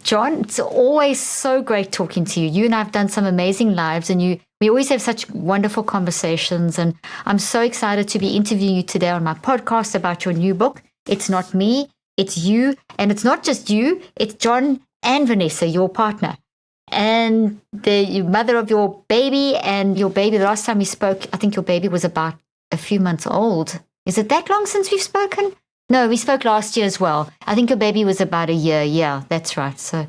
John, it's always so great talking to you. You and I have done some amazing lives, and we always have such wonderful conversations. And I'm so excited to be interviewing you today on my podcast about your new book. It's not me, it's you. And it's not just you, it's John and Vanessa, your partner, and the mother of your baby. And your baby, the last time we spoke, I think your baby was about a few months old. Is it that long since we've spoken? No, we spoke last year as well. I think your baby was about a year. Yeah, that's right. So,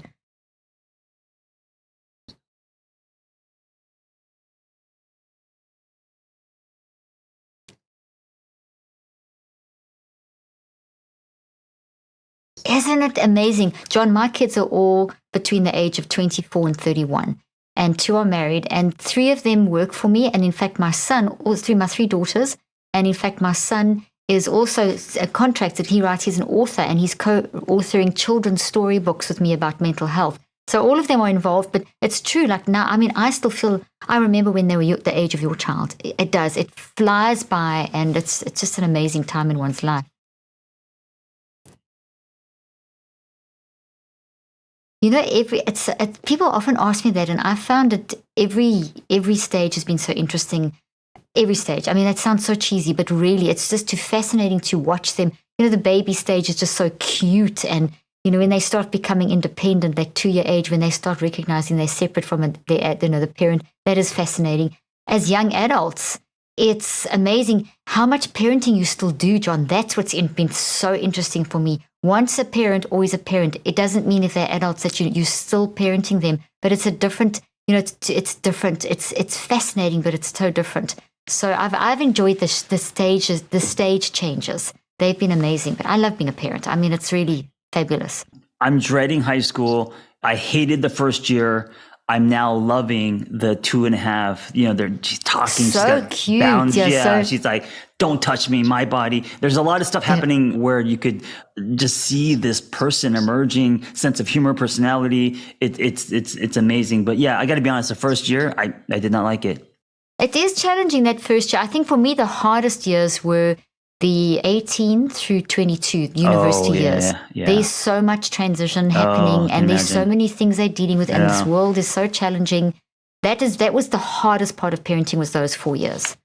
isn't it amazing? John, my kids are all between the age of 24 and 31, and two are married, and three of them work for me. And in fact, my son, all three, my three daughters, and in fact, my son is also a contracted. He writes, he's an author, and he's co-authoring children's storybooks with me about mental health. So all of them are involved, but it's true. Like now, I mean, I still feel, I remember when they were the age of your child. It does. It flies by, and it's just an amazing time in one's life. You know, people often ask me that, and I found that every stage has been so interesting. Every stage. I mean, that sounds so cheesy, but really, it's just too fascinating to watch them. You know, the baby stage is just so cute, and you know, when they start becoming independent, that 2-year age, when they start recognizing they're separate from the parent, that is fascinating. As young adults, it's amazing how much parenting you still do, John. That's what's been so interesting for me. Once a parent, always a parent. It doesn't mean if they're adults that you're still parenting them, but it's a different. You know, it's different. It's fascinating, but it's so different. So I've enjoyed the stages, the stage changes. They've been amazing. But I love being a parent. I mean, it's really fabulous. I'm dreading high school. I hated the first year. I'm now loving the 2.5. You know, she's talking. So cute. She's like, "Don't touch me, my body." There's a lot of stuff happening where you could just see this person emerging, sense of humor, personality. It's amazing. But yeah, I got to be honest. The first year, I did not like it. It is challenging, that first year. I think for me, the hardest years were the 18 through 22 university years. Yeah. There's so much transition happening, and there's so many things they're dealing with, and this world is so challenging. That was the hardest part of parenting, was those 4 years,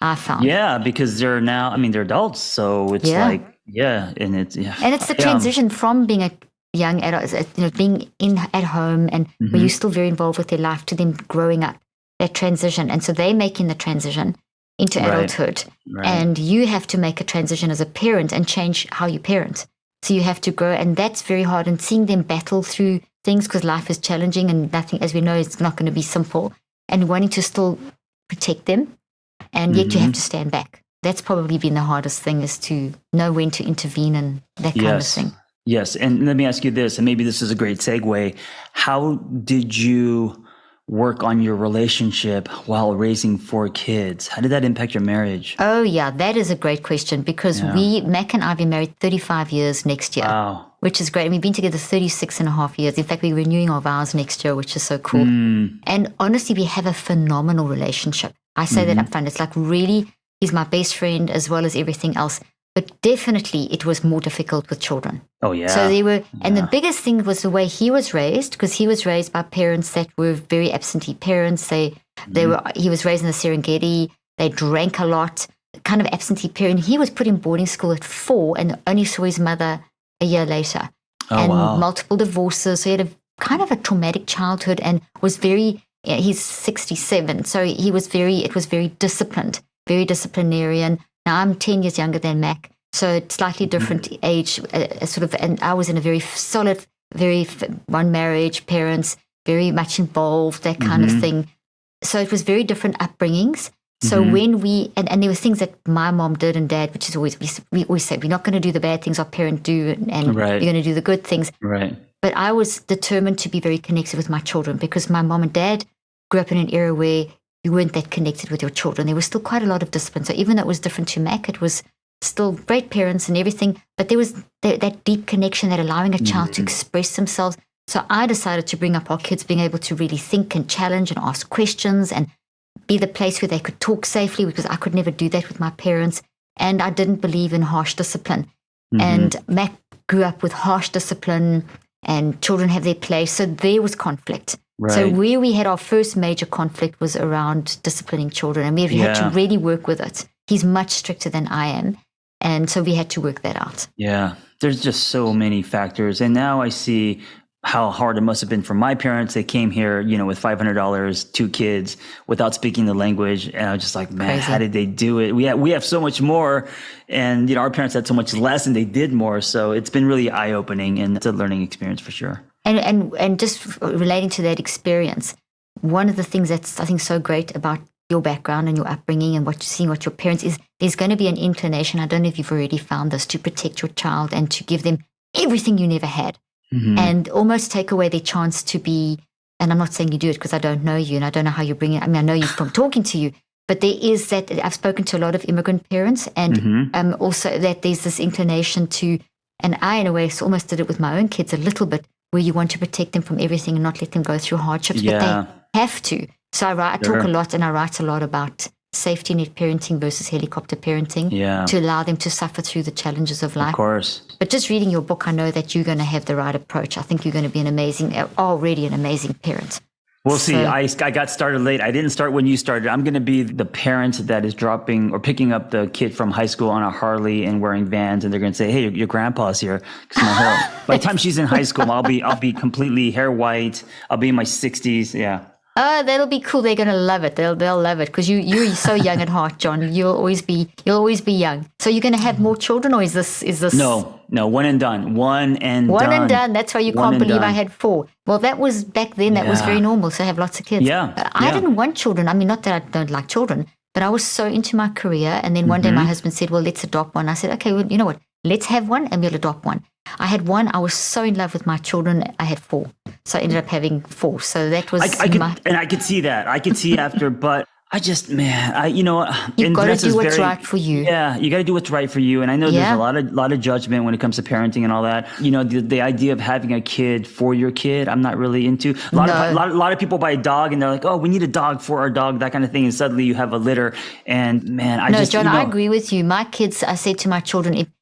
I found. Yeah, because they're adults, so it's and it's the transition from being a young adult, you know, being at home, and where you're still very involved with their life, to them growing up. That transition, and so they're making the transition into adulthood, and you have to make a transition as a parent and change how you parent. So you have to grow, and that's very hard. And seeing them battle through things, because life is challenging, and nothing, as we know, is not going to be simple. And wanting to still protect them, and yet you have to stand back. That's probably been the hardest thing, is to know when to intervene and that kind of thing. Yes, and let me ask you this, and maybe this is a great segue. How did you work on your relationship while raising 4 kids? How did that impact your marriage? Oh, yeah, that is a great question, because Mac and I have been married 35 years next year, which is great. And we've been together 36 and a half years. In fact, we're renewing our vows next year, which is so cool. And honestly, we have a phenomenal relationship. I say that up front. It's like, really, he's my best friend as well as everything else. But definitely it was more difficult with children. Oh, yeah. So they were, and the biggest thing was the way he was raised, because he was raised by parents that were very absentee parents. He was raised in the Serengeti. They drank a lot, kind of absentee parent. He was put in boarding school at 4 and only saw his mother a year later. Multiple divorces. So he had a kind of a traumatic childhood, and was he's 67. So it was very disciplined, very disciplinarian. Now, I'm 10 years younger than Mac, so it's slightly different age, and I was in a very solid, one marriage, parents, very much involved, that kind of thing. So it was very different upbringings. So when and there were things that my mom did and dad, which is always, we always say, we're not going to do the bad things our parent do, and we're going to do the good things. Right. But I was determined to be very connected with my children, because my mom and dad grew up in an era where you weren't that connected with your children. There was still quite a lot of discipline. So even though it was different to Mac, it was still great parents and everything, but there was that deep connection, that allowing a child to express themselves. So I decided to bring up our kids being able to really think and challenge and ask questions, and be the place where they could talk safely, because I could never do that with my parents. And I didn't believe in harsh discipline. And Mac grew up with harsh discipline, and children have their place. So there was conflict. Right. So where we had our first major conflict was around disciplining children, and we had to really work with it. He's much stricter than I am. And so we had to work that out. Yeah, there's just so many factors. And now I see how hard it must have been for my parents. They came here, with $500, 2 kids, without speaking the language. And I was just like, man, Crazy. How did they do it? We have so much more. And, our parents had so much less and they did more. So it's been really eye-opening, and it's a learning experience for sure. And just relating to that experience, one of the things that's, I think, so great about your background and your upbringing and what your parents is, there's going to be an inclination, I don't know if you've already found this, to protect your child and to give them everything you never had, and almost take away their chance to be, and I'm not saying you do it because I don't know you and I don't know how you bring it. I mean, I know you from talking to you, but there is that, I've spoken to a lot of immigrant parents, and also that there's this inclination to, and I in a way almost did it with my own kids a little bit, where you want to protect them from everything and not let them go through hardships, but they have to. So I talk a lot, and I write a lot about safety net parenting versus helicopter parenting to allow them to suffer through the challenges of life. Of course. But just reading your book, I know that you're going to have the right approach. I think you're going to be already an amazing parent. We'll see. I got started late. I didn't start when you started. I'm going to be the parent that is dropping or picking up the kid from high school on a Harley and wearing Vans, and they're going to say, "Hey, your grandpa's here." Because my hair. By the time she's in high school, I'll be completely hair white. I'll be in my 60s. Yeah. Oh, that'll be cool. They're going to love it. They'll love it because you're so young at heart, John. You'll always be young. So you're going to have more children, or is this? No, one and done. One and done. That's why you can't believe I had 4. Well, that was back then. That was very normal. So I have lots of kids. Yeah. I didn't want children. I mean, not that I don't like children, but I was so into my career. And then one day my husband said, "Well, let's adopt one." I said, "Okay, well, you know what? Let's have one and we'll adopt one." I had one. I was so in love with my children. I had 4. So I ended up having 4. So that was and I could see that. I could see after, but I just, man, you've got to do what's right for you. Yeah, you got to do what's right for you. And I know there's a lot of judgment when it comes to parenting and all that. The idea of having a kid for your kid, I'm not really into. A lot of people buy a dog and they're like, "Oh, we need a dog for our dog," that kind of thing. And suddenly you have a litter. And man, John, I agree with you. My kids, I say to my children,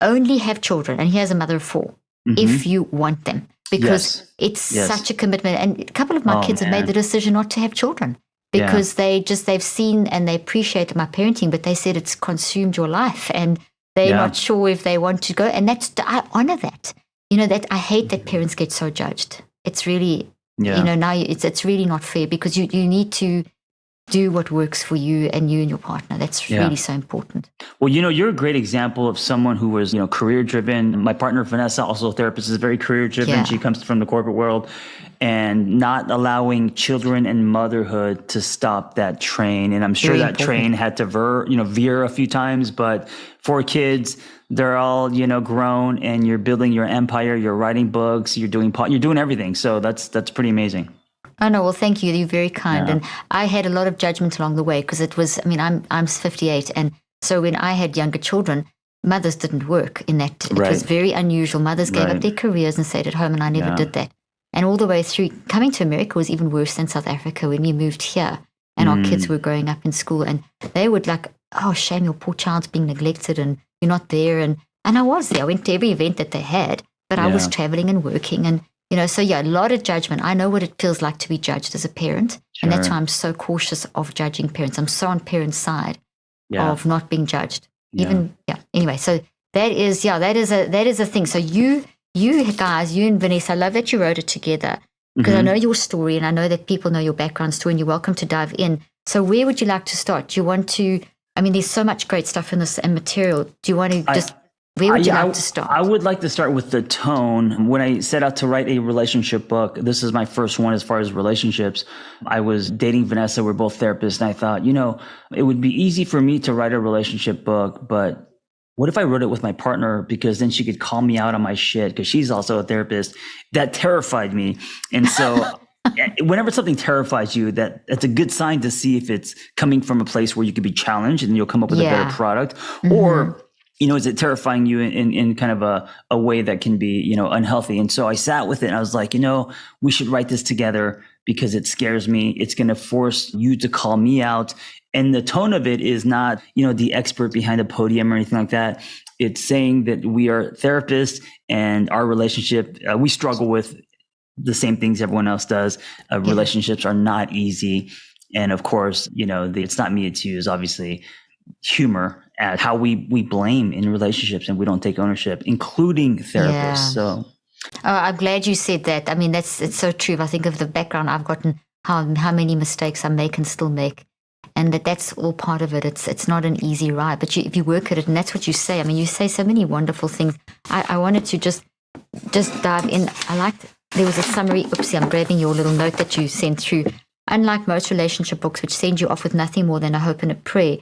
only have children, and here's a mother of 4, if you want them, because it's such a commitment. And a couple of my kids have made the decision not to have children because they've seen and they appreciate my parenting, but they said it's consumed your life, and they're not sure if they want to go. And I honor that. That I hate that parents get so judged. It's really, now it's really not fair, because you need to do what works for you and your partner. That's really so important. Well, you're a great example of someone who was, career driven. My partner, Vanessa, also a therapist, is very career driven. Yeah. She comes from the corporate world, and not allowing children and motherhood to stop that train. And I'm sure that train had to veer a few times, but 4 kids, they're all, grown, and you're building your empire, you're writing books, you're doing everything. So that's pretty amazing. Oh, no, well, thank you. You're very kind. Yeah. And I had a lot of judgment along the way, because it was, I'm 58. And so when I had younger children, mothers didn't work in that. It was very unusual. Mothers gave up their careers and stayed at home, and I never did that. And all the way through, coming to America was even worse than South Africa when we moved here and our kids were growing up in school, and they would like, "Oh, shame, your poor child's being neglected and you're not there." And I was there. I went to every event that they had, but I was traveling and working, and so a lot of judgment. I know what it feels like to be judged as a parent. Sure. And that's why I'm so cautious of judging parents. I'm so on parents' side of not being judged. Anyway, so that is a thing. So you guys, you and Vanessa, I love that you wrote it together, because I know your story, and I know that people know your background story, and you're welcome to dive in. So where would you like to start? Do you want to, there's so much great stuff in this material. Do you want to where would you like to start? I would like to start with the tone. When I set out to write a relationship book, this is my first one as far as relationships. I was dating Vanessa. We're both therapists. And I thought, it would be easy for me to write a relationship book, but what if I wrote it with my partner? Because then she could call me out on my shit, because she's also a therapist. That terrified me. And so whenever something terrifies you, that's a good sign to see if it's coming from a place where you could be challenged and you'll come up with a better product. Or is it terrifying you in kind of a way that can be, unhealthy? And so I sat with it and I was like, we should write this together, because it scares me. It's going to force you to call me out. And the tone of it is not, the expert behind a podium or anything like that. It's saying that we are therapists and our relationship, we struggle with the same things everyone else does. Relationships are not easy. And of course, it's not me, it's you is obviously humor at how we blame in relationships and we don't take ownership, including therapists. So I'm glad you said that. I mean, it's so true. If I think of the background I've gotten, how many mistakes I make and still make, and that's all part of it. It's not an easy ride, but if you work at it, and that's what you say. I mean, you say so many wonderful things. I wanted to just dive in. There was a summary. Oopsie, I'm grabbing your little note that you sent through. Unlike most relationship books, which send you off with nothing more than a hope and a prayer,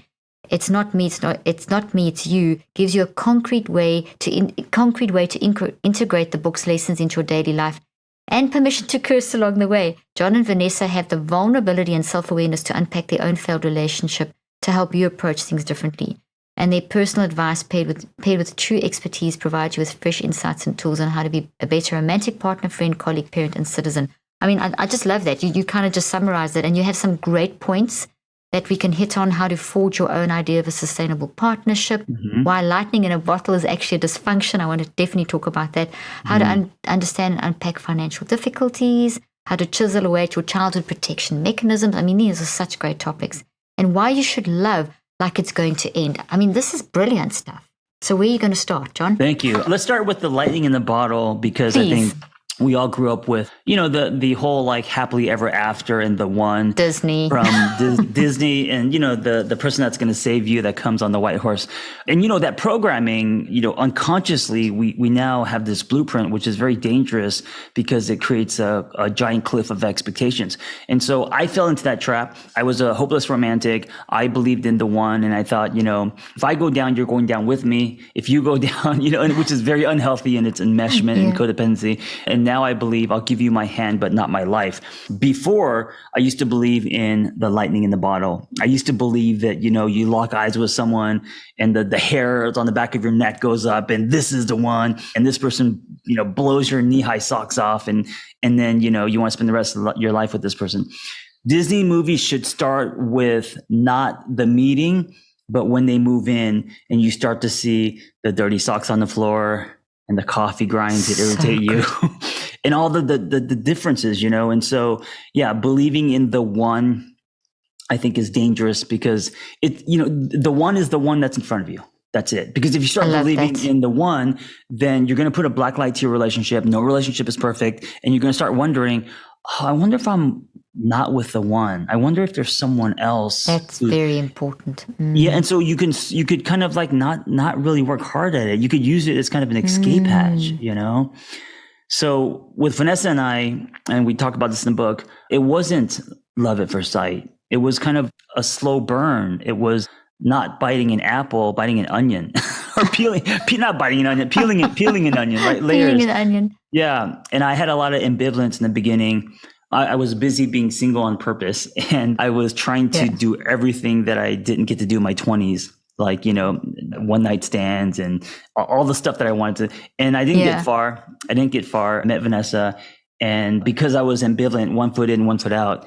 it's not me, it's you, gives you a concrete way to integrate the book's lessons into your daily life, and permission to curse along the way. John and Vanessa have the vulnerability and self-awareness to unpack their own failed relationship to help you approach things differently. And their personal advice paired with true expertise provides you with fresh insights and tools on how to be a better romantic partner, friend, colleague, parent, and citizen. I mean, I just love that. You kind of just summarized it, and you have some great points that we can hit on: how to forge your own idea of a sustainable partnership, why lightning in a bottle is actually a dysfunction. I want to definitely talk about that. How to understand and unpack financial difficulties, how to chisel away at your childhood protection mechanisms. I mean, these are such great topics. And why you should love like it's going to end. I mean, this is brilliant stuff. So where are you going to start, John? Thank you. Let's start with the lightning in the bottle, because Please. I think we all grew up with, the whole like happily ever after and the one Disney from Disney, and the person that's going to save you that comes on the white horse, and that programming, unconsciously we now have this blueprint, which is very dangerous because it creates a giant cliff of expectations. And so I fell into that trap. I was a hopeless romantic. I believed in the one, and I thought, if I go down, you're going down with me. If you go down, and which is very unhealthy in its enmeshment and codependency. And now I believe I'll give you my hand, but not my life. Before, I used to believe in the lightning in the bottle. I used to believe that, you lock eyes with someone and the hair on the back of your neck goes up and this is the one. And this person, blows your knee-high socks off. And then, you want to spend the rest of your life with this person. Disney movies should start with not the meeting, but when they move in and you start to see the dirty socks on the floor and the coffee grinds that irritate you. And all the differences, And so, believing in the one, I think, is dangerous because the one is the one that's in front of you. That's it. Because if you start believing in the one, then you're going to put a black light to your relationship. No relationship is perfect. And you're going to start wondering, I wonder if I'm not with the one. I wonder if there's someone else. That's very important. Yeah. And so you could kind of like not really work hard at it. You could use it as kind of an escape hatch, So with Vanessa and I, and we talk about this in the book, it wasn't love at first sight. It was kind of a slow burn. It was not biting an apple, biting an onion, or not biting an onion, peeling an onion, right? Layers. Peeling an onion. Yeah. And I had a lot of ambivalence in the beginning. I was busy being single on purpose, and I was trying to do everything that I didn't get to do in my 20s. Like, one night stands and all the stuff that I wanted to. And I didn't get far. I met Vanessa. And because I was ambivalent, one foot in, one foot out,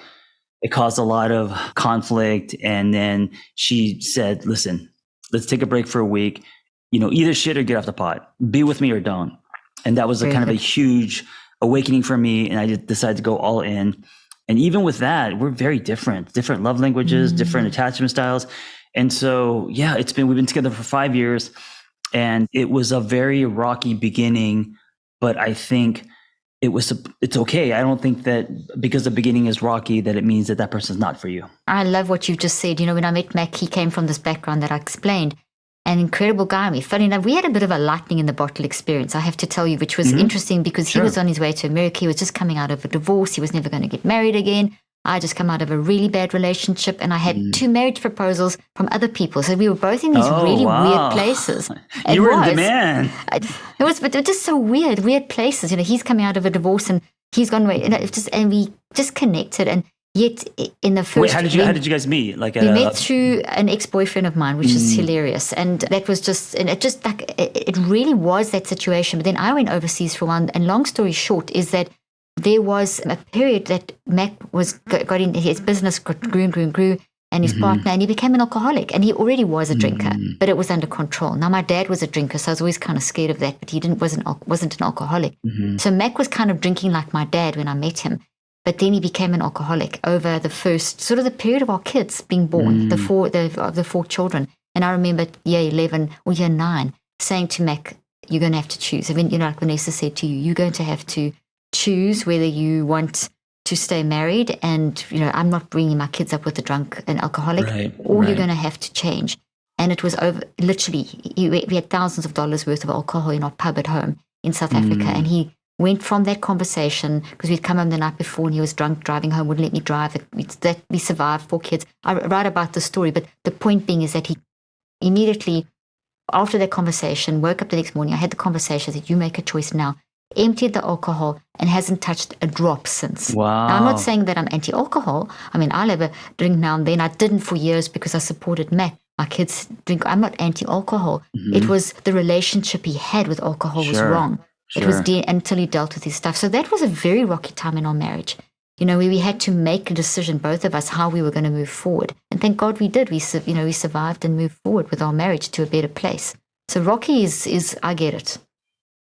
it caused a lot of conflict. And then she said, listen, let's take a break for a week. Either shit or get off the pot. Be with me or don't. And that was a kind of a huge awakening for me. And I just decided to go all in. And even with that, we're very different love languages, different attachment styles. And so, we've been together for 5 years, and it was a very rocky beginning, but I think it's okay. I don't think that because the beginning is rocky that it means that person's not for you. I love what you just said. When I met Mac, he came from this background that I explained. An incredible guy. Funny enough, we had a bit of a lightning in the bottle experience, I have to tell you, which was interesting because he was on his way to America. He was just coming out of a divorce. He was never going to get married again. I just come out of a really bad relationship, and I had 2 marriage proposals from other people. So we were both in these weird places. You were in demand. It was just so weird places. He's coming out of a divorce and he's gone away. And we just connected. And yet in the first... Wait, how did you guys meet? We met through an ex-boyfriend of mine, which is hilarious. And that was it really was that situation. But then I went overseas for a while. And long story short is that there was a period that Mac got in, his business grew. and his partner, and he became an alcoholic. And he already was a drinker, but it was under control. Now, my dad was a drinker, so I was always kind of scared of that, but he wasn't an alcoholic. So Mac was kind of drinking like my dad when I met him, but then he became an alcoholic over the first sort of the period of our kids being born, the four children. And I remember year 11 or year 9 saying to Mac, "You're going to have to choose." I mean, like Vanessa said to you, you're going to have to choose whether you want to stay married, and I'm not bringing my kids up with a drunk and alcoholic, or you're going to have to change. And it was over, literally, we had thousands of dollars worth of alcohol in our pub at home in South Africa, and he went from that conversation, because we'd come home the night before and he was drunk driving home, wouldn't let me drive. We survived 4 kids. I write about the story, but the point being is that he immediately, after that conversation, woke up the next morning, I had the conversation, that you make a choice now, emptied the alcohol and hasn't touched a drop since. Wow. Now, I'm not saying that I'm anti-alcohol. I mean, I'll have a drink now and then. I didn't for years because I supported Mac. My kids drink. I'm not anti-alcohol. It was the relationship he had with alcohol was wrong. It was until he dealt with his stuff. So that was a very rocky time in our marriage, where we had to make a decision, both of us, how we were going to move forward. And thank God we did. We survived and moved forward with our marriage to a better place. So rocky is I get it.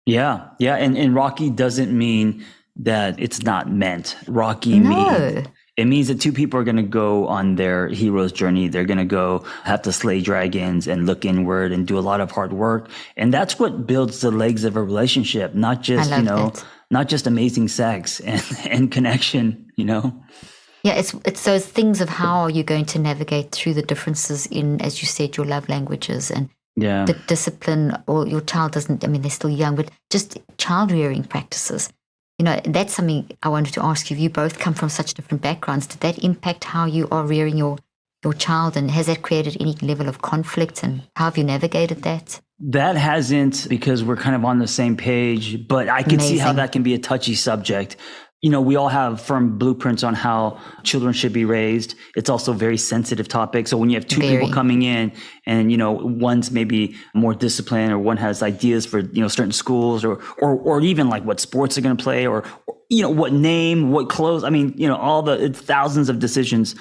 Yeah. And rocky doesn't mean that it's not meant. Rocky means that 2 people are going to go on their hero's journey. They're going to have to slay dragons and look inward and do a lot of hard work. And that's what builds the legs of a relationship, not just, not just amazing sex and connection, Yeah, it's those things of how are you going to navigate through the differences in, as you said, your love languages and the discipline, or your child doesn't, I mean, they're still young, but just child rearing practices. That's something I wanted to ask you. You both come from such different backgrounds. Did that impact how you are rearing your child? And has that created any level of conflict? And how have you navigated that? That hasn't, because we're kind of on the same page, but I can see how that can be a touchy subject. We all have firm blueprints on how children should be raised. It's also a very sensitive topic. So when you have 2 people coming in and, one's maybe more disciplined, or one has ideas for, certain schools or even like what sports they're going to play, or what name, what clothes. I mean, it's thousands of decisions.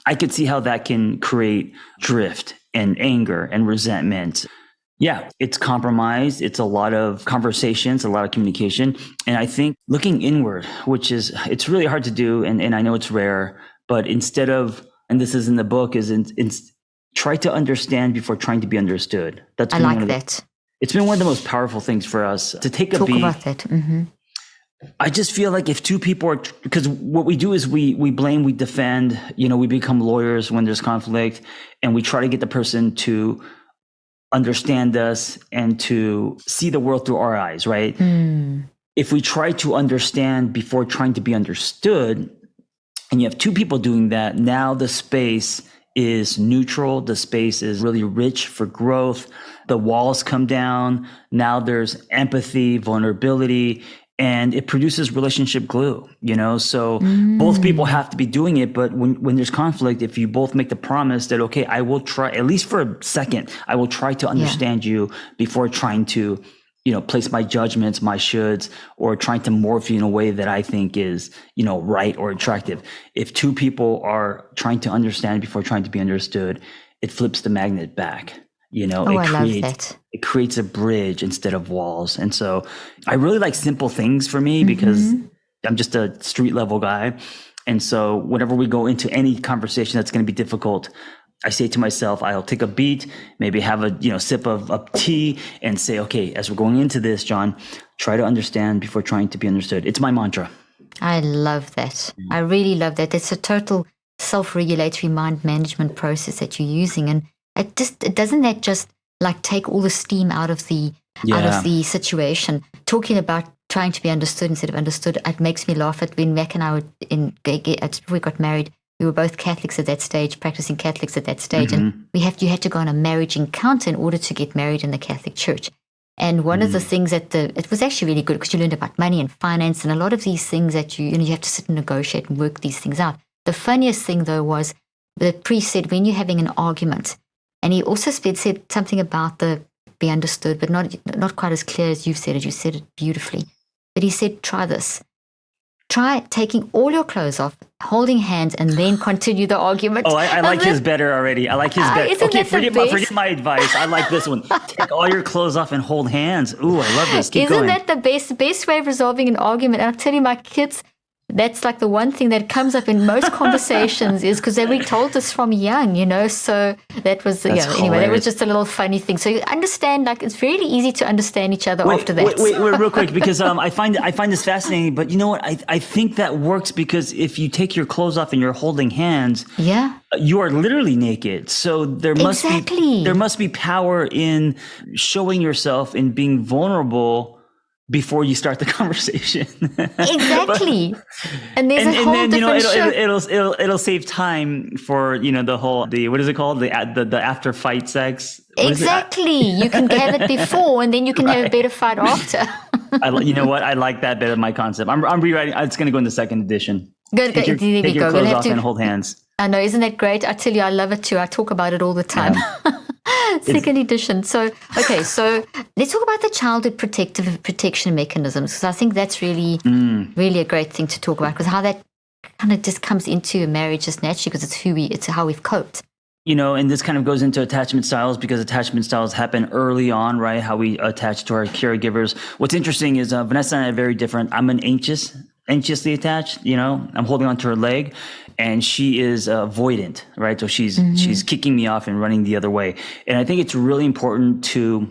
I could see how that can create drift and anger and resentment. Yeah, it's compromise. It's a lot of conversations, a lot of communication. And I think looking inward, it's really hard to do. And I know it's rare, but instead of, and this is in the book, try to understand before trying to be understood. I like that. It's been one of the most powerful things for us to take a beat. Talk about that. Mm-hmm. I just feel like if 2 people are, because what we do is we blame, we defend, we become lawyers when there's conflict, and we try to get the person to understand us and to see the world through our eyes, right? If we try to understand before trying to be understood, and you have 2 people doing that, now the space is neutral. The space is really rich for growth. The walls come down. Now there's empathy, vulnerability, and it produces relationship glue, So both people have to be doing it. But when there's conflict, if you both make the promise that, okay, I will try, at least for a second, I will try to understand you before trying to, place my judgments, my shoulds, or trying to morph you in a way that I think is, right or attractive. If 2 people are trying to understand before trying to be understood, it flips the magnet back. I love that. It creates a bridge instead of walls. And so I really like simple things for me, because I'm just a street level guy. And so whenever we go into any conversation that's going to be difficult, I say to myself, I'll take a beat, maybe have a sip of tea, and say, okay, as we're going into this, John, try to understand before trying to be understood. It's my mantra. I love that. I really love that. It's a total self-regulatory mind management process that you're using. And doesn't that just like take all the steam out of the situation? Talking about trying to be understood instead of understood, it makes me laugh at when Mac and I were before we got married. We were both Catholics at that stage, practicing Catholics at that stage, and you had to go on a marriage encounter in order to get married in the Catholic Church. And one of the things it was actually really good, because you learned about money and finance and a lot of these things that you have to sit and negotiate and work these things out. The funniest thing though was the priest said, when you're having an argument, and he also said something about the be understood, but not quite as clear as you've said it. You said it beautifully. But he said, try this. try taking all your clothes off, holding hands, and then continue the argument. Oh, I like his better already. I like his better. Isn't Okay, that the forget my advice. I like this one. Take all your clothes off and hold hands. Ooh, I love this. Keep Isn't going. that the best way of resolving an argument? And I'll tell you, my kids, that's like the one thing that comes up in most conversations is because they were told this from young, so that was, anyway, that was just a little funny thing. So you understand, like, it's really easy to understand each other after that. Wait, real quick, because I find this fascinating, but you know what? I think that works because if you take your clothes off and you're holding hands, you are literally naked. So there must be power in showing yourself and being vulnerable before you start the conversation. Exactly. And there's a whole different it'll save time for, what is it called? The after fight sex. Exactly. You can have it before and then you can have a better fight after. You know what? I like that bit of my concept. I'm rewriting. It's going to go in the second edition. Take your clothes off and hold hands. I know. Isn't that great? I tell you, I love it too. I talk about it all the time. Yeah. Second edition. So let's talk about the childhood protection mechanisms, because I think that's really, really a great thing to talk about, because how that kind of just comes into a marriage just naturally, because it's how we've coped. And this kind of goes into attachment styles, because attachment styles happen early on, right? How we attach to our caregivers. What's interesting is Vanessa and I are very different. I'm an anxiously attached, I'm holding onto her leg, and she is avoidant, right? So she's kicking me off and running the other way. And I think it's really important to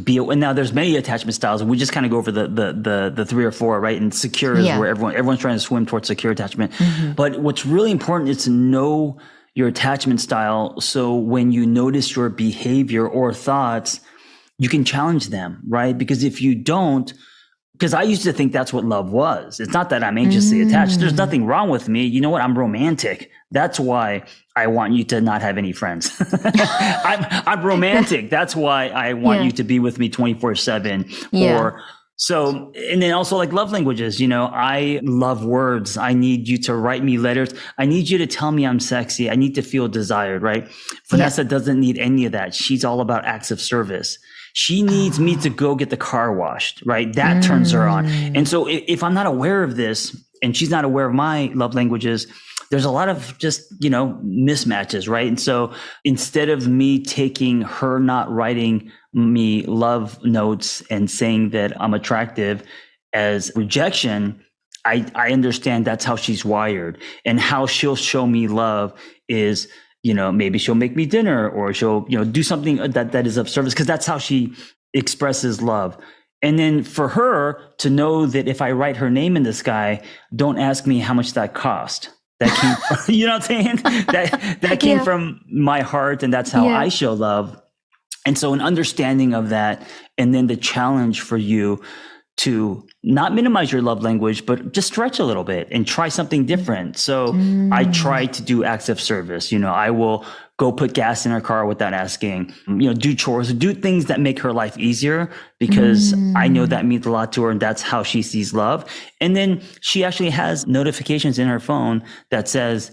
be, and now there's many attachment styles, and we just kind of go over the 3 or 4, right? And secure is where everyone's trying to swim towards secure attachment. But what's really important is to know your attachment style. So when you notice your behavior or thoughts, you can challenge them, right? Because if you don't, because I used to think that's what love was. It's not that I'm anxiously attached. There's nothing wrong with me. You know what? I'm romantic. That's why I want you to not have any friends. I'm romantic. That's why I want you to be with me 24/7. Or so, and then also like love languages. I love words. I need you to write me letters. I need you to tell me I'm sexy. I need to feel desired, right? Vanessa doesn't need any of that. She's all about acts of service. She needs me to go get the car washed, right? That turns her on. And so if I'm not aware of this and she's not aware of my love languages, there's a lot of just, mismatches, right? And so instead of me taking her not writing me love notes and saying that I'm attractive as rejection, I understand that's how she's wired, and how she'll show me love is, maybe she'll make me dinner, or she'll, do something that is of service, because that's how she expresses love. And then for her to know that if I write her name in the sky, don't ask me how much that cost. That came, you know what I'm saying? That came from my heart, and that's how I show love. And so an understanding of that, and then the challenge for you to not minimize your love language, but just stretch a little bit and try something different. So I try to do acts of service. I will go put gas in her car without asking, do chores, do things that make her life easier, because I know that means a lot to her, and that's how she sees love. And then she actually has notifications in her phone that says,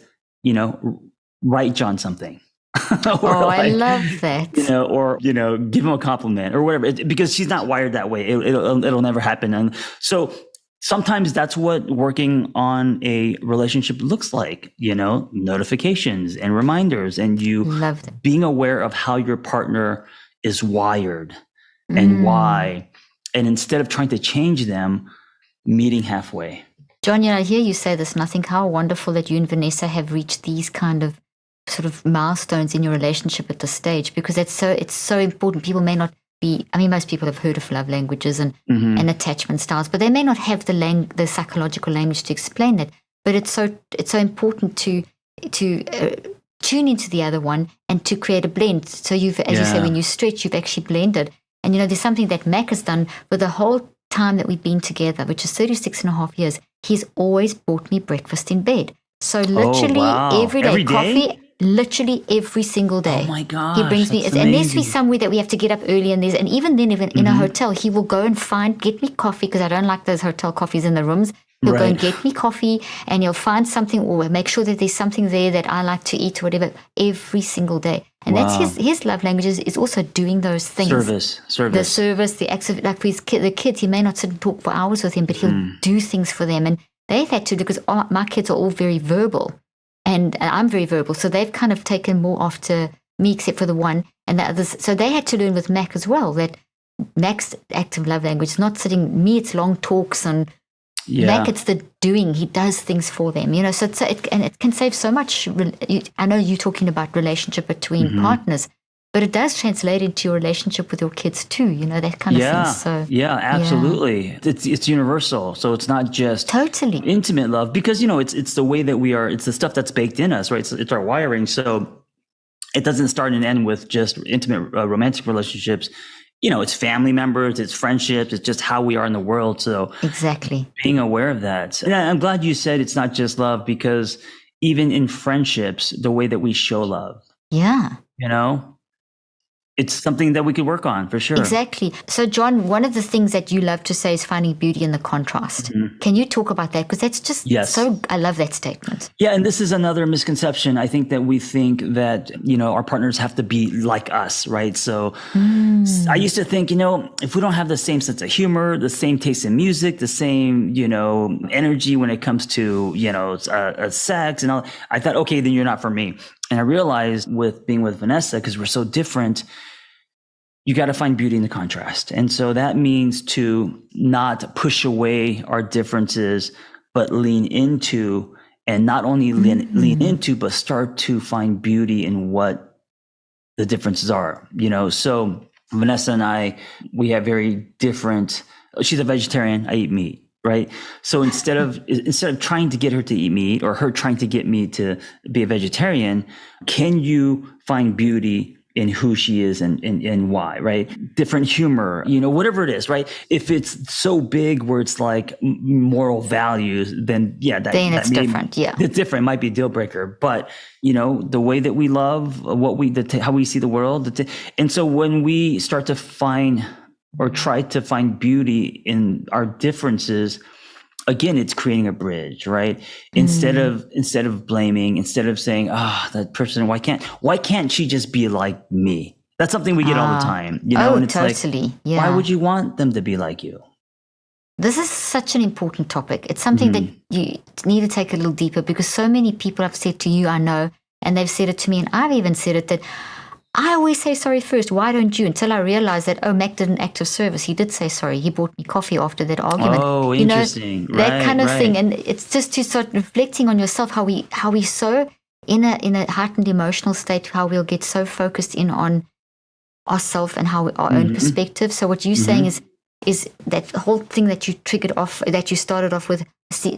write John something. I love that. Or give him a compliment or whatever, because she's not wired that way. It'll never happen. And so sometimes that's what working on a relationship looks like, notifications and reminders, and you being aware of how your partner is wired and why. And instead of trying to change them, meeting halfway. John, I hear you say this, and I think how wonderful that you and Vanessa have reached these kind of sort of milestones in your relationship at this stage, because it's so important. People may not be, most people have heard of love languages and attachment styles, but they may not have the psychological language to explain that. But it's so important to tune into the other one and to create a blend. So you say, when you stretch, you've actually blended. And there's something that Mac has done for the whole time that we've been together, which is 36 and a half years. He's always bought me breakfast in bed. So literally every day, coffee. Literally every single day. Oh my gosh. He brings me, unless we're somewhere that we have to get up early, and even then, even in a hotel, he will go and get me coffee, because I don't like those hotel coffees in the rooms. He'll go and get me coffee, and he'll find something, or make sure that there's something there that I like to eat or whatever, every single day. And that's his love languages, is also doing those things. Service. The service, the acts of, like with the kids, he may not sit and talk for hours with him, but he'll do things for them. And they've had to, because my kids are all very verbal and I'm very verbal. So they've kind of taken more after me, except for the one and the others. So they had to learn with Mac as well, that Mac's active love language is not sitting, me, it's long talks, and Mac, it's the doing. He does things for them, so it can save so much. I know you're talking about relationship between partners, but it does translate into your relationship with your kids too, that kind of thing. So, absolutely. Yeah. It's universal. So it's not just totally intimate love, because, it's the way that we are, it's the stuff that's baked in us, right? It's our wiring. So it doesn't start and end with just intimate romantic relationships. It's family members, it's friendships, it's just how we are in the world. So exactly, being aware of that. And I'm glad you said it's not just love, because even in friendships, the way that we show love, it's something that we could work on for sure. Exactly. So, John, one of the things that you love to say is finding beauty in the contrast. Can you talk about that? Because that's just I love that statement. Yeah. And this is another misconception. I think that we think that, our partners have to be like us, right? So I used to think, if we don't have the same sense of humor, the same taste in music, the same, energy when it comes to, sex and all, I thought, okay, then you're not for me. And I realized with being with Vanessa, because we're so different, you got to find beauty in the contrast. And so that means to not push away our differences, but lean into, and not only lean into, but start to find beauty in what the differences are, So Vanessa and I, we have very different, she's a vegetarian, I eat meat. Right. So instead of trying to get her to eat meat, or her trying to get me to be a vegetarian, can you find beauty in who she is and why? Right. Different humor, whatever it is. Right. If it's so big where it's like moral values, then it's different. Yeah. It's different. It might be a deal breaker, but the way that we love, how we see the world. And so when we start to find or try to find beauty in our differences, again, it's creating a bridge, right? Instead of blaming, instead of saying, that person, why can't she just be like me? That's something we get all the time, and it's totally. Like, why would you want them to be like you? This is such an important topic. It's something that you need to take a little deeper, because so many people have said to you, I know, and they've said it to me, and I've even said it, that I always say sorry first. Why don't you? Until I realized that, Mac did an act of service. He did say sorry. He bought me coffee after that argument. Oh, interesting. That kind of thing. And it's just to start reflecting on yourself, how we so in a heightened emotional state, how we'll get so focused in on ourselves and how our own perspective. So what you're saying is that whole thing that you triggered off, that you started off with,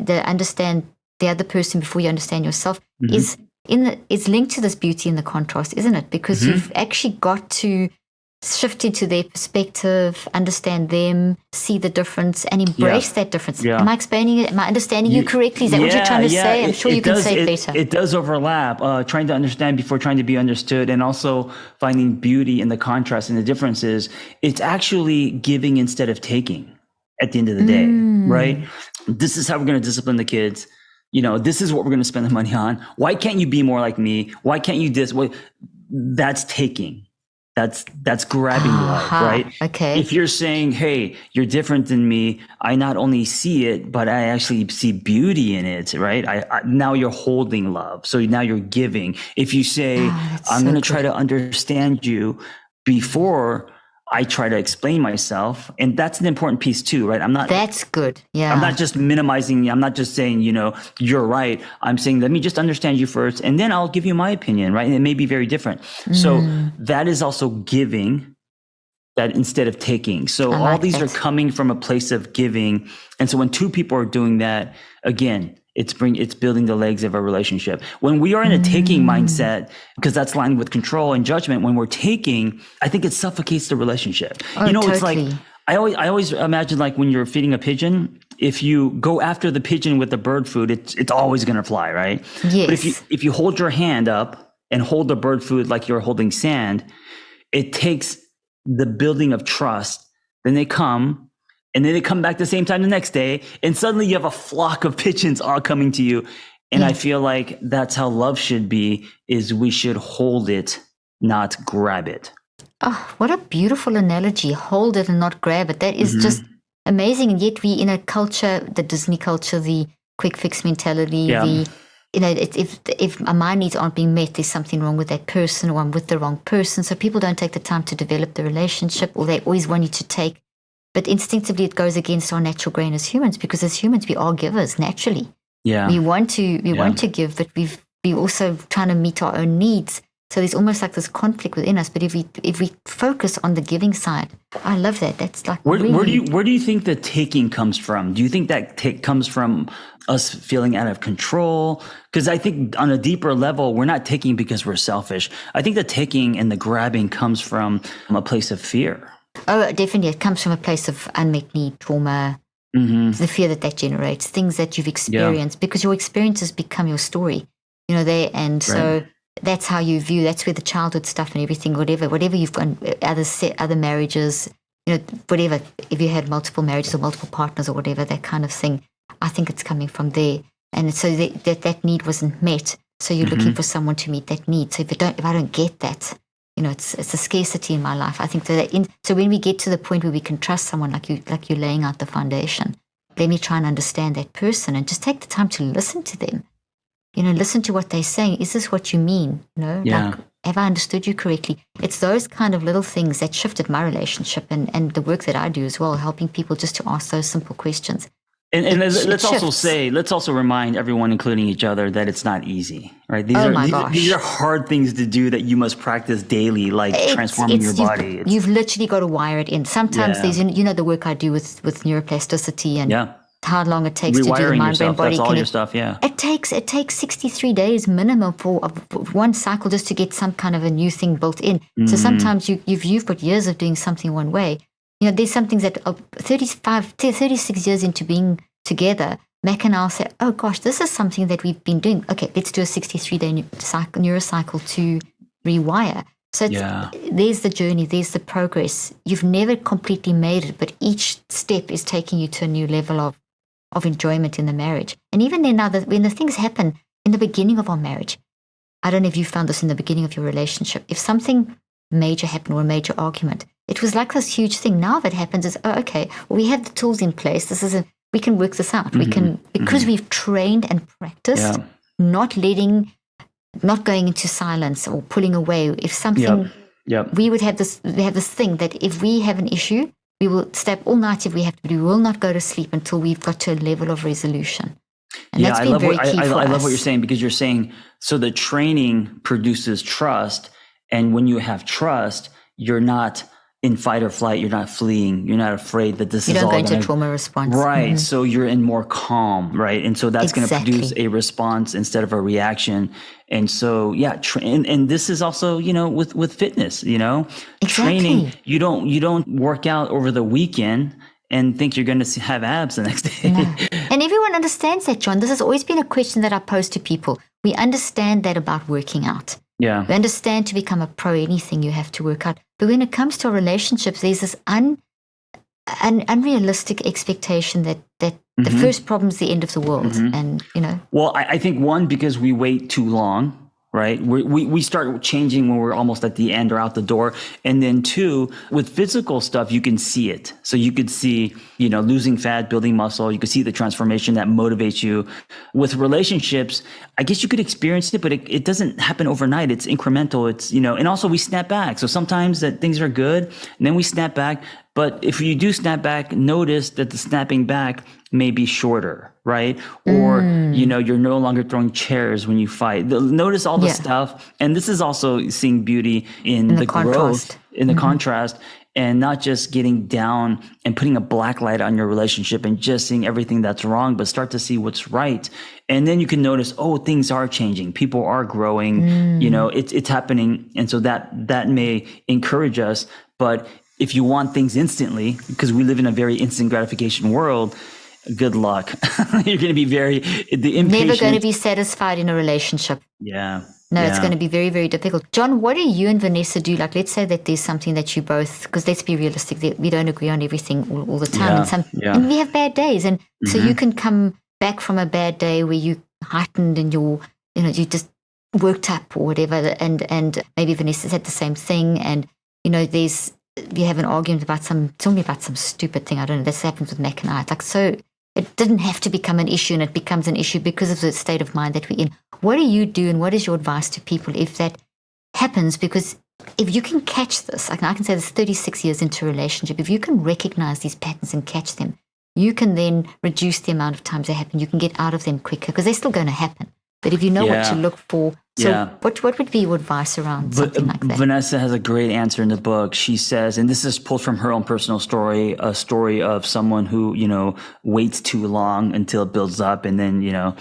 understand the other person before you understand yourself, is linked to this beauty in the contrast, isn't it? Because you've actually got to shift into their perspective, understand them, see the difference, and embrace that difference. Yeah. Am I explaining it? Am I understanding you correctly? Is that what you're trying to say? I'm sure you can say it better. It does overlap, trying to understand before trying to be understood, and also finding beauty in the contrast and the differences. It's actually giving instead of taking at the end of the day, right? This is how we're going to discipline the kids. This is what we're going to spend the money on. Why can't you be more like me? Why can't you this? That's taking. That's grabbing love, right? Okay. If you're saying, hey, you're different than me, I not only see it, but I actually see beauty in it, right? Now you're holding love. So now you're giving. If you say, I'm going to try to understand you before I try to explain myself. And that's an important piece too, right? That's good. Yeah. I'm not just minimizing. I'm not just saying, you're right. I'm saying, let me just understand you first, and then I'll give you my opinion, right? And it may be very different. So that is also giving, that instead of taking. So all these are coming from a place of giving. And so when two people are doing that, again, it's building the legs of a relationship. When we are in a taking mindset, because that's lined with control and judgment, when we're taking, I think it suffocates the relationship. Totally. It's like, I always imagine, like when you're feeding a pigeon, if you go after the pigeon with the bird food, it's always going to fly, right? Yes. But if you hold your hand up and hold the bird food like you're holding sand, it takes the building of trust. Then they come. And then they come back the same time the next day, and suddenly you have a flock of pigeons all coming to you. And I feel like that's how love should be, is we should hold it, not grab it. Oh, what a beautiful analogy. Hold it and not grab it. That is just amazing. And yet we, in a culture, the Disney culture, the quick fix mentality, Yeah. if my needs aren't being met, there's something wrong with that person, or I'm with the wrong person. So people don't take the time to develop the relationship, or they always want you to take. But instinctively, it goes against our natural grain as humans, because as humans, we are givers naturally. Yeah. We want to give, but we also trying to meet our own needs. So there's almost like this conflict within us. But if we focus on the giving side, I love that. That's like where do you think the taking comes from? Do you think that comes from us feeling out of control? Because I think on a deeper level, we're not taking because we're selfish. I think the taking and the grabbing comes from a place of fear. Oh, definitely. It comes from a place of unmet need, trauma, the fear that generates, things that you've experienced, because your experiences become your story. So that's how you view. That's where the childhood stuff and everything, whatever you've gone, other marriages, whatever. If you had multiple marriages or multiple partners or whatever, that kind of thing, I think it's coming from there. And so that need wasn't met. So you're looking for someone to meet that need. So if I don't get that, it's a scarcity in my life. I think so when we get to the point where we can trust someone, like you're laying out the foundation, let me try and understand that person and just take the time to listen to them. Listen to what they're saying. Is this what you mean? Like, have I understood you correctly? It's those kind of little things that shifted my relationship and the work that I do as well, helping people just to ask those simple questions. And let's also remind everyone, including each other, that it's not easy, right? These are hard things to do that you must practice daily, like transforming your body. You've literally got to wire it in. Sometimes there's, the work I do with neuroplasticity and how long it takes rewiring to do the mind, brain, body. That's all your stuff, yeah. It takes 63 days minimum for one cycle just to get some kind of a new thing built in. So sometimes you've put years of doing something one way. There's some things that 36 years into being together, Mac and I'll say, oh gosh, this is something that we've been doing. Okay, let's do a 63-day neurocycle to rewire. So there's the journey, there's the progress. You've never completely made it, but each step is taking you to a new level of enjoyment in the marriage. And even then, now when the things happen in the beginning of our marriage, I don't know if you found this in the beginning of your relationship, if something major happened or a major argument, it was like this huge thing. Now that happens is, okay, well, we have the tools in place. We can work this out. We can, because we've trained and practiced, not going into silence or pulling away. If something, we would have this thing that if we have an issue, we will stay up all night if we have to, but we will not go to sleep until we've got to a level of resolution. And that's been very key for us. I love what you're saying, because you're saying, so the training produces trust. And when you have trust, you're not in fight or flight. You're not fleeing. You're not afraid that this is all going to trauma response. Right. So you're in more calm, right? And so that's going to produce a response instead of a reaction. And so, and this is also, with fitness, training, you don't work out over the weekend and think you're going to have abs the next day. No. And everyone understands that, John. This has always been a question that I pose to people. We understand that about working out. Yeah. We understand to become a pro anything you have to work out. But when it comes to relationships, there's this an unrealistic expectation that the first problem is the end of the world. And, Well, I think because we wait too long, right? We start changing when we're almost at the end or out the door. And then two, with physical stuff, you can see it. So you could see, losing fat, building muscle. You could see the transformation that motivates you. With relationships, I guess you could experience it, but it doesn't happen overnight. It's incremental. It's, and also we snap back. So sometimes that things are good and then we snap back. But if you do snap back, notice that the snapping back may be shorter, right? Or, you're no longer throwing chairs when you fight. Notice all the stuff. And this is also seeing beauty in the growth, in the contrast, and not just getting down and putting a black light on your relationship and just seeing everything that's wrong, but start to see what's right. And then you can notice, things are changing. People are growing, it's happening. And so that may encourage us. But if you want things instantly, because we live in a very instant gratification world, good luck. You're going to be never going to be satisfied in a relationship. Yeah. No, it's going to be very, very difficult. John, what do you and Vanessa do? Like, let's say that there's something that you both, because let's be realistic, we don't agree on everything all the time. And we have bad days. And so you can come back from a bad day where you heightened and you just worked up or whatever. And maybe Vanessa said the same thing. And, you have an argument about some stupid thing. I don't know. This happens with Mac and I. It's like, so it didn't have to become an issue, and it becomes an issue because of the state of mind that we're in. What do you do, and what is your advice to people if that happens? Because if you can catch this, like I can say this 36 years into a relationship, if you can recognize these patterns and catch them, you can then reduce the amount of times they happen. You can get out of them quicker because they're still going to happen. But if you know what to look for, so what would be your advice around something like that? Vanessa has a great answer in the book. She says, and this is pulled from her own personal story, a story of someone who, waits too long until it builds up. And then,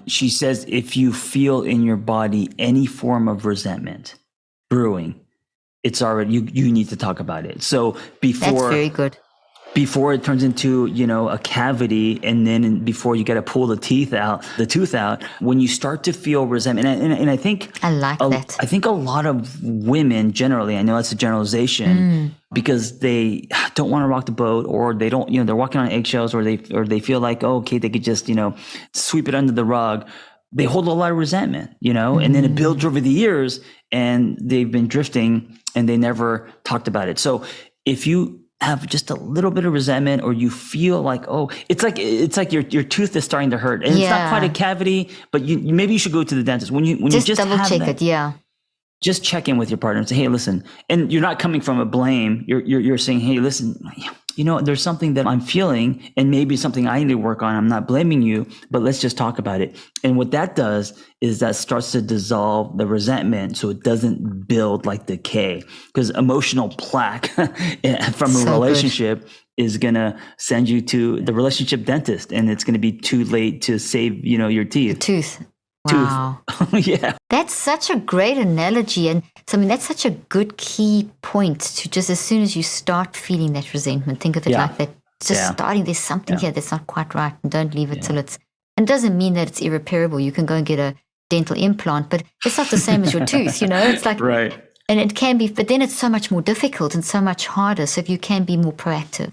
she says, if you feel in your body any form of resentment brewing, it's already, you need to talk about it. So That's very good. Before it turns into, a cavity, and then before you got to pull the tooth out, when you start to feel resentment, and I think I like that. I think a lot of women generally, I know that's a generalization, because they don't want to rock the boat, or they don't, they're walking on eggshells, or they feel like, oh, okay, they could just, sweep it under the rug. They hold a lot of resentment, and then it builds over the years, and they've been drifting, and they never talked about it. So if you have just a little bit of resentment, or you feel like, oh, it's like your tooth is starting to hurt, and it's not quite a cavity, but maybe you should go to the dentist when you just double check it. Yeah. Just check in with your partner and say, hey, listen, and you're not coming from a blame. You're saying, hey, listen, there's something that I'm feeling, and maybe something I need to work on. I'm not blaming you, but let's just talk about it. And what that does is that starts to dissolve the resentment, so it doesn't build like decay. Because emotional plaque from a relationship is going to send you to the relationship dentist, and it's going to be too late to save, your teeth. Tooth. Wow. Yeah. That's such a great analogy. And so, that's such a good key point to just as soon as you start feeling that resentment, think of it like that. Just starting, there's something here that's not quite right, and don't leave it till it's, and it doesn't mean that it's irreparable. You can go and get a dental implant, but it's not the same as your tooth, It's like, right. And it can be, but then it's so much more difficult and so much harder. So if you can be more proactive.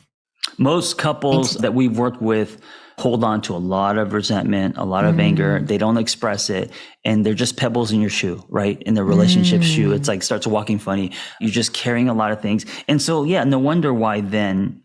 Most couples that we've worked with hold on to a lot of resentment, a lot of anger. They don't express it, and they're just pebbles in your shoe, right? In the relationship shoe. It's like starts walking funny. You're just carrying a lot of things. And so, no wonder why then,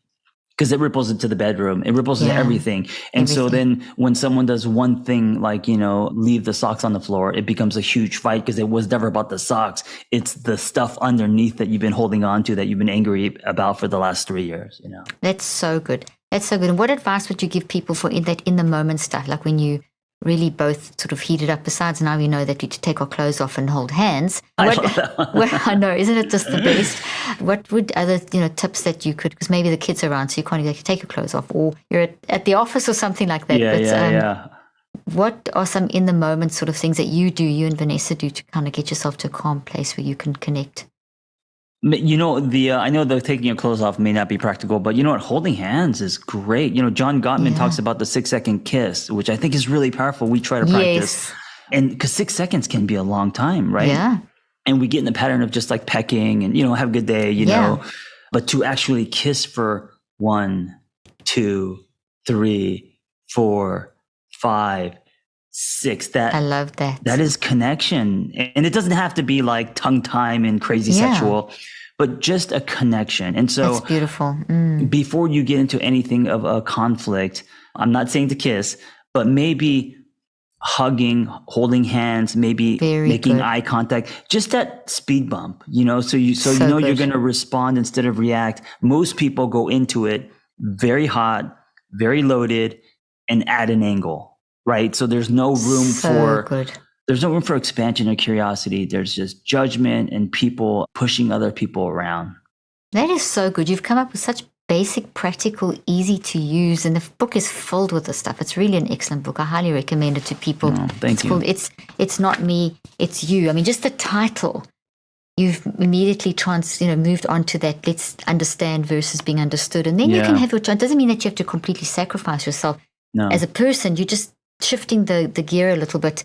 because it ripples into the bedroom. It ripples into everything. And so then when someone does one thing, like, leave the socks on the floor, it becomes a huge fight, because it was never about the socks. It's the stuff underneath that you've been holding on to, that you've been angry about for the last 3 years, That's so good. That's so good. And what advice would you give people for in the moment stuff, like when you really both sort of heated up? Besides, now we know that we take our clothes off and hold hands. I know, isn't it just the best? What would other tips that you could? Because maybe the kids are around, so you can't exactly take your clothes off, or you're at the office or something like that. Yeah. What are some in the moment sort of things that you and Vanessa do to kind of get yourself to a calm place where you can connect? I know the taking your clothes off may not be practical, but you know what? Holding hands is great. John Gottman talks about the 6-second kiss, which I think is really powerful. We try to practice. And because 6 seconds can be a long time, right? Yeah. And we get in the pattern of just like pecking and, have a good day, know. But to actually kiss for 1, 2, 3, 4, 5, 6. I love that. That is connection. And it doesn't have to be like tongue time and crazy sexual, but just a connection. And so that's beautiful. Before you get into anything of a conflict, I'm not saying to kiss, but maybe hugging, holding hands, maybe making eye contact, just that speed bump, so you're going to respond instead of react. Most people go into it very hot, very loaded, and at an angle. Right. So there's no room there's no room for expansion or curiosity. There's just judgment and people pushing other people around. That is so good. You've come up with such basic, practical, easy to use. And the book is filled with this stuff. It's really an excellent book. I highly recommend it to people. Thank you. It's Not Me, It's You. Just the title, you've immediately moved on to that. Let's understand versus being understood. And then you can have your choice. It doesn't mean that you have to completely sacrifice yourself. No. As a person. You're just shifting the gear a little bit.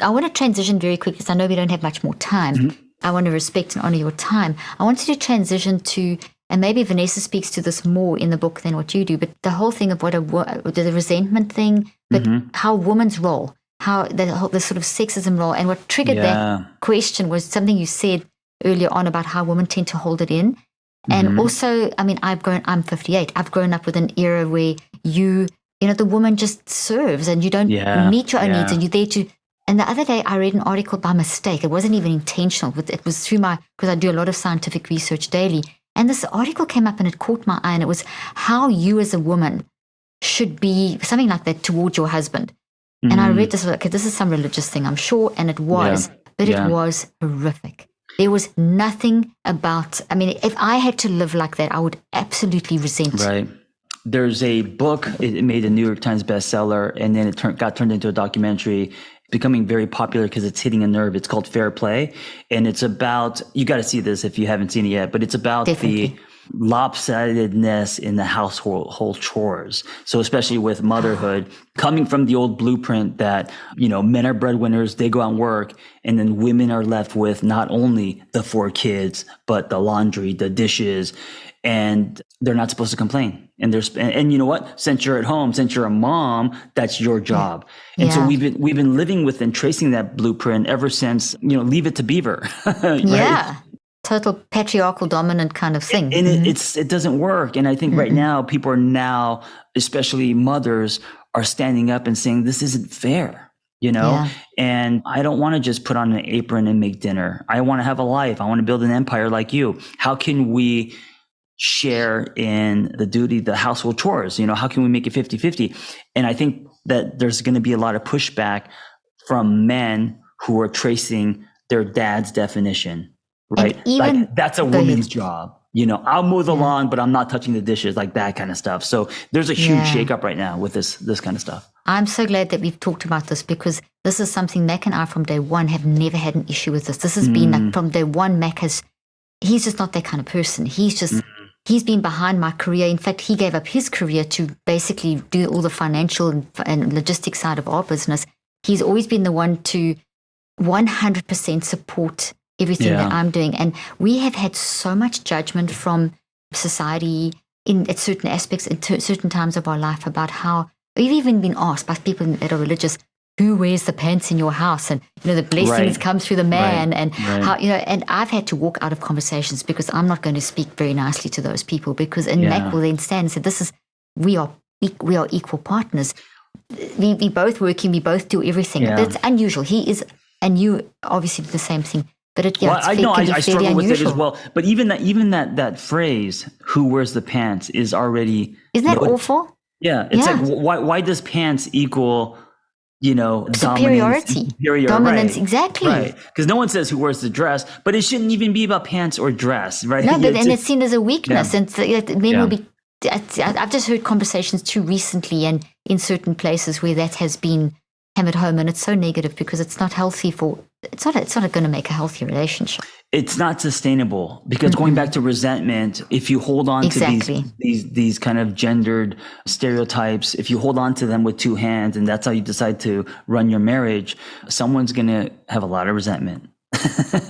I want to transition very quickly because I know we don't have much more time. I want to respect and honor your time. I wanted to transition to, and maybe Vanessa speaks to this more in the book than what you do, but the whole thing of the resentment thing, but how woman's role, how the sort of sexism role, and what triggered that question was something you said earlier on about how women tend to hold it in. And also, I'm 58. I've grown up with an era where you the woman just serves and you don't meet your own needs, and you're there to. And the other day I read an article by mistake. It wasn't even intentional. It was through because I do a lot of scientific research daily. And this article came up and it caught my eye, and it was how you as a woman should be, something like that, towards your husband. Mm-hmm. And I read this, okay, this is some religious thing, I'm sure, and it was, but it was horrific. There was nothing about, if I had to live like that, I would absolutely resent it. Right. There's a book, it made a New York Times bestseller, and then it got turned into a documentary, becoming very popular because it's hitting a nerve. It's called Fair Play. And it's about, you got to see this if you haven't seen it yet, but it's about the lopsidedness in the household chores. So especially with motherhood, coming from the old blueprint that, men are breadwinners, they go out and work, and then women are left with not only the 4 kids, but the laundry, the dishes, and they're not supposed to complain. And you know what? Since you're at home, since you're a mom, that's your job. And so we've been living with and tracing that blueprint ever since, Leave It to Beaver. Right? Yeah. Total patriarchal dominant kind of thing. And it doesn't work. And I think right now, people are now, especially mothers, are standing up and saying, this isn't fair, and I don't want to just put on an apron and make dinner. I want to have a life. I want to build an empire like you. How can we share in the household chores? How can we make it 50-50? And I think that there's going to be a lot of pushback from men who are tracing their dad's definition. Right. Like, that's a woman's job. I'll mow the lawn, but I'm not touching the dishes, like that kind of stuff. So there's a huge shakeup right now with this kind of stuff. I'm so glad that we've talked about this, because this is something Mac and I from day one have never had an issue with this. This has been like from day one, he's just not that kind of person. He's been behind my career. In fact, he gave up his career to basically do all the financial and logistics side of our business. He's always been the one to 100% support everything that I'm doing. And we have had so much judgment from society at certain aspects, at certain times of our life, about how we've even been asked by people that are religious, who wears the pants in your house? And, the blessings come through the man. And how, and I've had to walk out of conversations because I'm not going to speak very nicely to those people, because, and Mac will then stand and say, we are equal partners. We both working, we both do everything. Yeah. That's unusual. He is, and you obviously do the same thing. But I struggle with it as well. But even that phrase, "who wears the pants," is already, isn't that awful? Yeah, it's like why does pants equal, superiority, dominance, right. Exactly. Right, because no one says who wears the dress, but it shouldn't even be about pants or dress, right? No, but it's seen as a weakness, and men will be. I've just heard conversations too recently, and in certain places where that has been hammered home, and it's so negative because it's not healthy it's not going to make a healthy relationship. It's not sustainable, because going back to resentment, if you hold on to these kind of gendered stereotypes, if you hold on to them with 2 hands and that's how you decide to run your marriage, someone's going to have a lot of resentment.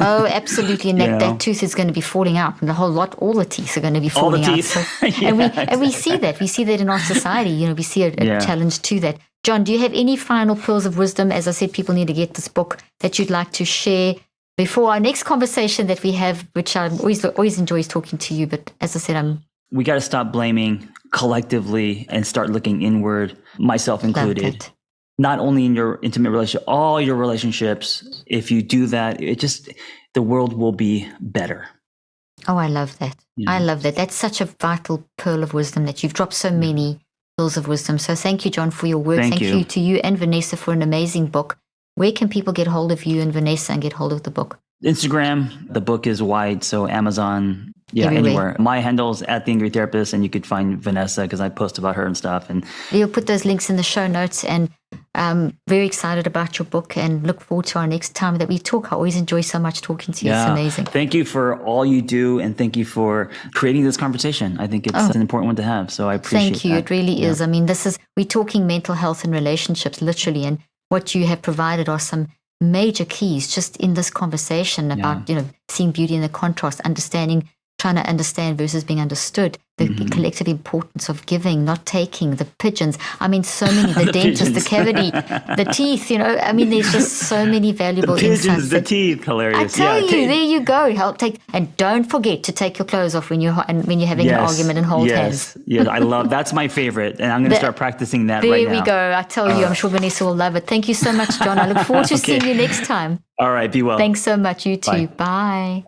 Oh, absolutely. And that tooth is going to be falling out, and all the teeth are going to be falling out. So, and we see that. We see that in our society. We see a challenge to that. John, do you have any final pearls of wisdom? As I said, people need to get this book that you'd like to share before our next conversation that we have, which I always enjoys talking to you. But as I said, we got to stop blaming collectively and start looking inward, myself included. Not only in your intimate relationship, all your relationships. If you do that, the world will be better. Oh, I love that. Yeah. I love that. That's such a vital pearl of wisdom that you've dropped so many pearls of wisdom. So thank you, John, for your work. Thank you to you and Vanessa for an amazing book. Where can people get hold of you and Vanessa and get hold of the book? Instagram. The book is wide, so Amazon. Yeah, anywhere. My handle's @TheAngryTherapist, and you could find Vanessa because I post about her and stuff. And we'll put those links in the show notes. And I'm very excited about your book and look forward to our next time that we talk. I always enjoy so much talking to you. Yeah. It's amazing. Thank you for all you do, and thank you for creating this conversation. I think it's an important one to have. So I appreciate it. Thank you. That. It really is. I mean, we're talking mental health and relationships, literally, and what you have provided are some major keys just in this conversation about, seeing beauty in the contrast, understanding, trying to understand versus being understood, the collective importance of giving, not taking, the pigeons. I mean, so many, the dentist, the cavity, the teeth, I mean, there's just so many valuable The pigeons, insights. the teeth, hilarious. I tell you, there you go. Help take, and don't forget to take your clothes off when you're having an argument and hold hands. Yes, I love, that's my favorite. And I'm going to start practicing that right now. There we go. I tell you, I'm sure Vanessa will love it. Thank you so much, John. I look forward to seeing you next time. All right, be well. Thanks so much. You too. Bye.